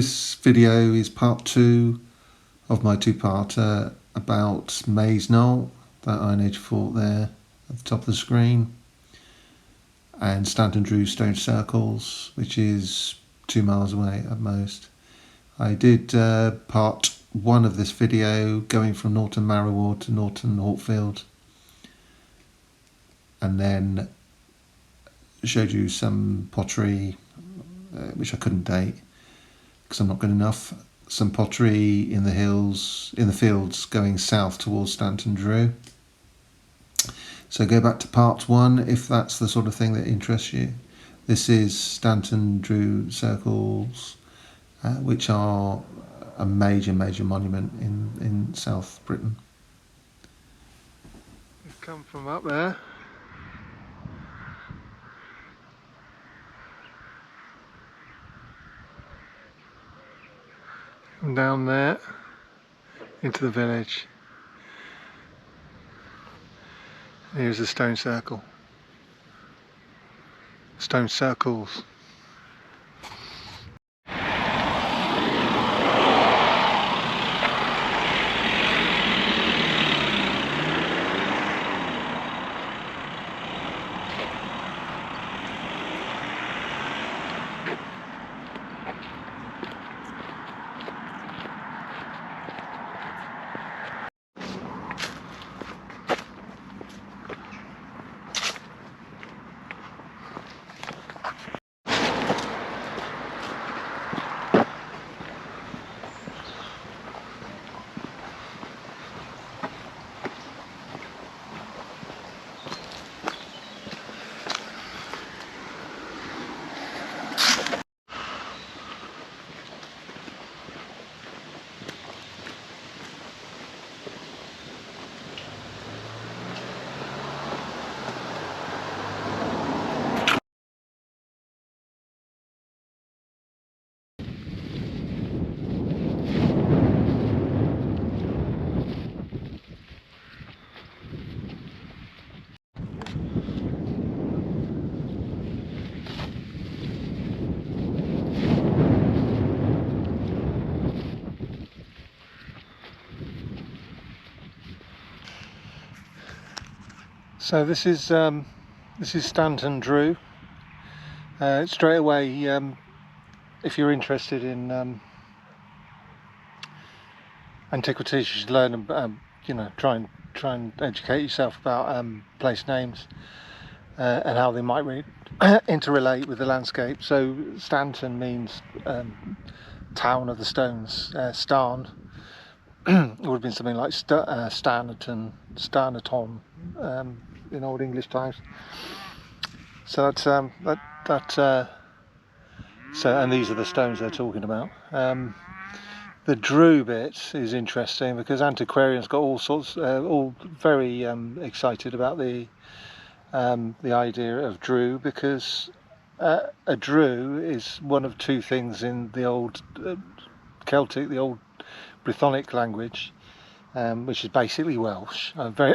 This video is part 2 of my two-parter about Maes Knoll, that Iron Age fort there at the top of the screen, and Stanton Drew stone circles, which is 2 miles away at most. I did part 1 of this video going from Norton Marroward to Norton Hawkfield, and then showed you some pottery which I couldn't date because I'm not good enough. Some pottery in the hills, in the fields going south towards Stanton Drew. So go back to part 1 if that's the sort of thing that interests you. This is Stanton Drew circles, which are a major monument in South Britain. We've come from up there. And down there into the village. Here's the stone circle. Stone circles. So this is Stanton Drew. Straight away, if you're interested in antiquities, you should learn. Try and educate yourself about place names and how they might interrelate with the landscape. So Stanton means town of the stones. Starn it would have been something like Starnaton, in Old English times. So that's so, and these are the stones they're talking about. The Drew bit is interesting because antiquarians got all very excited about the idea of Drew, because a Drew is one of 2 things in the old Celtic, the old Brythonic language, which is basically Welsh, very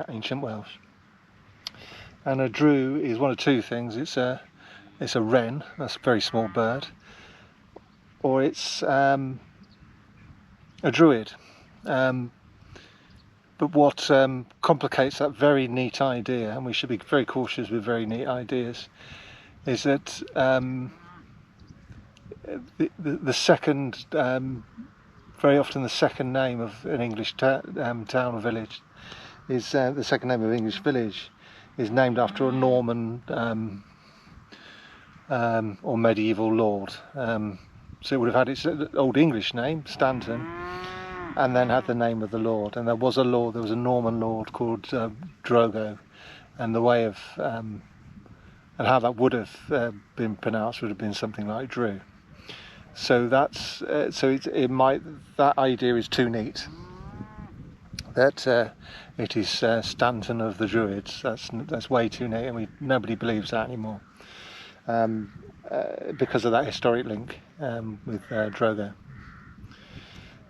ancient Welsh. And a Drew is one of 2 things. It's a wren, that's a very small bird, or it's a druid. But what complicates that very neat idea, and we should be very cautious with very neat ideas, is that the second, very often the second name of an English town or village is the second name of an English village is named after a Norman or medieval lord. So it would have had its old English name, Stanton, and then had the name of the lord. And there was a Norman lord called Drogo, and the way of and how that would have been pronounced would have been something like Drew. So that's that idea is too neat. That it is Stanton of the Druids. That's way too neat, and nobody believes that anymore because of that historic link with Drogo.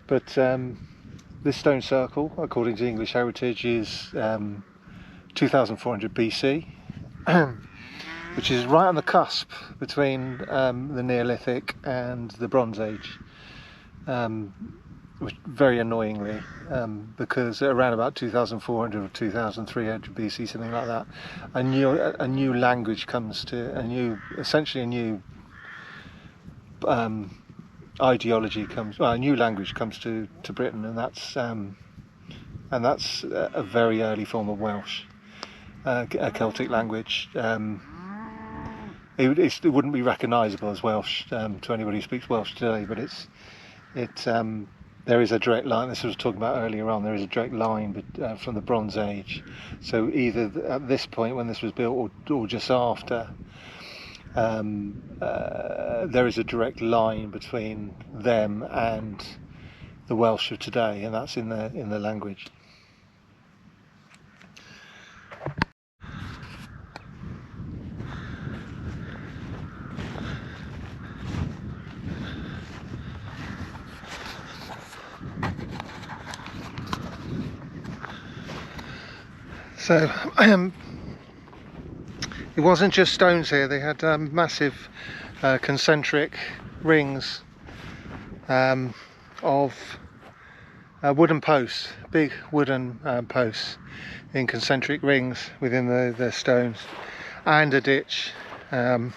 But this stone circle, according to English Heritage, is 2400 BC. which is right on the cusp between the Neolithic and the Bronze Age, which very annoyingly, because around about 2400 or 2300 BC, something like that, a new language comes to essentially a new ideology comes. Well, a new language comes to Britain, and that's a very early form of Welsh, a Celtic language. It wouldn't be recognisable as Welsh to anybody who speaks Welsh today, but there is a direct line. This was talking about earlier on. There is a direct line from the Bronze Age. So either at this point when this was built, or just after, there is a direct line between them and the Welsh of today, and that's in the language. So it wasn't just stones here. They had massive concentric rings of wooden posts, big wooden posts in concentric rings within the stones, and a ditch. There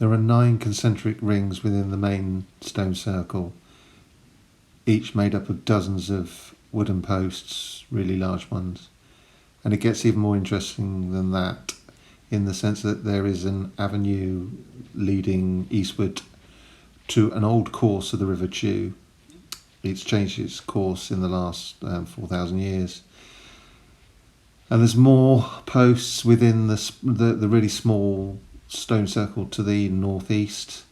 are 9 concentric rings within the main stone circle, each made up of dozens of wooden posts, really large ones. And it gets even more interesting than that, in the sense that there is an avenue leading eastward to an old course of the River Chew. It's changed its course in the last 4,000 years. And there's more posts within the really small stone circle to the northeast.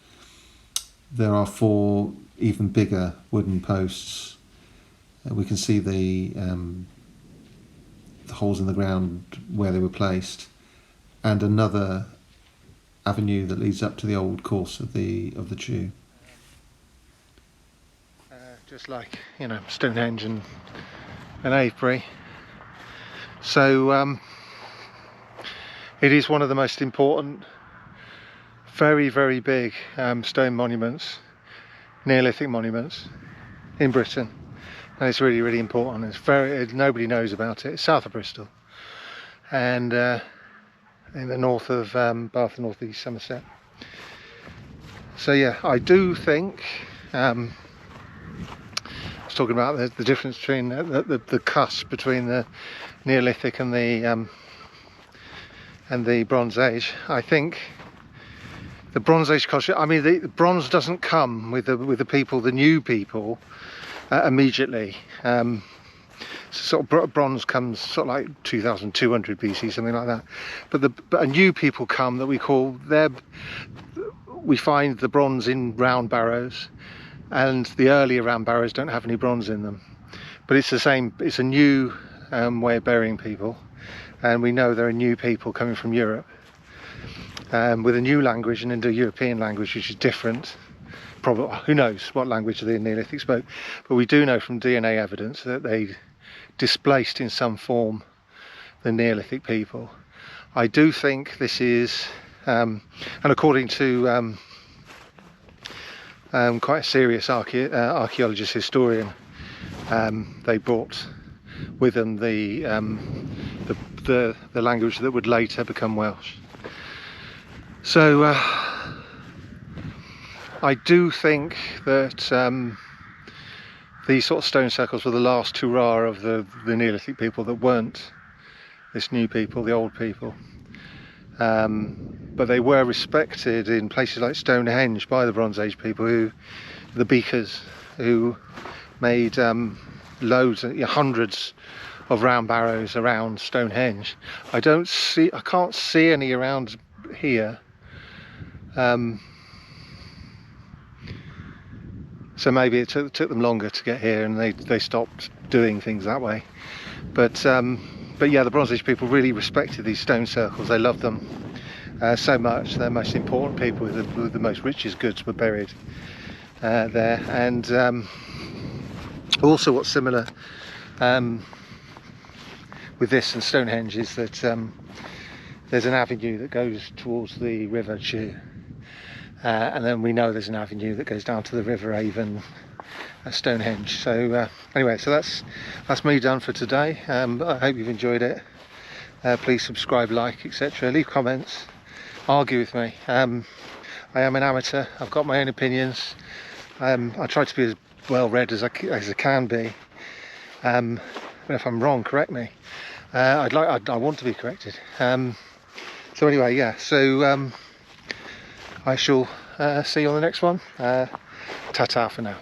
There are 4 even bigger wooden posts. We can see the holes in the ground where they were placed, and another avenue that leads up to the old course of the Chew. Just like Stonehenge and Avebury. So it is one of the most important, very, very big stone monuments, Neolithic monuments in Britain. And it's really, really important. Nobody knows about it. It's south of Bristol, and in the north of Bath and North East Somerset. So yeah, I do think I was talking about the difference between the cusp between the Neolithic and the Bronze Age. I think the Bronze Age culture. I mean, the bronze doesn't come with the people, the new people. Immediately, sort of bronze comes sort of like 2200 BC, something like that. But a new people come that we call we find the bronze in round barrows, and the earlier round barrows don't have any bronze in them. But it's the same. It's a new way of burying people, and we know there are new people coming from Europe with a new language, an Indo-European language, which is different. Probably, who knows what language the Neolithic spoke, but we do know from DNA evidence that they displaced in some form the Neolithic people. I do think this is, and according to quite a serious archaeologist historian, they brought with them the language that would later become Welsh. So I do think that these sort of stone circles were the last hurrah of the Neolithic people that weren't this new people, the old people. But they were respected in places like Stonehenge by the Bronze Age people, the beakers, who made loads, hundreds of round barrows around Stonehenge. I can't see any around here. So maybe it took them longer to get here, and they stopped doing things that way. But yeah, the Bronze Age people really respected these stone circles. They loved them so much. Their most important people with the most richest goods were buried there. And also what's similar with this and Stonehenge is that there's an avenue that goes towards the River Chew, and then we know there's an avenue that goes down to the River Avon at Stonehenge. So anyway, so that's me done for today. I hope you've enjoyed it. Please subscribe, like, etc. Leave comments, argue with me. I am an amateur. I've got my own opinions. I try to be as well read as I can be. But if I'm wrong, correct me. I want to be corrected. So anyway, yeah. So I shall see you on the next one. Ta-ta for now.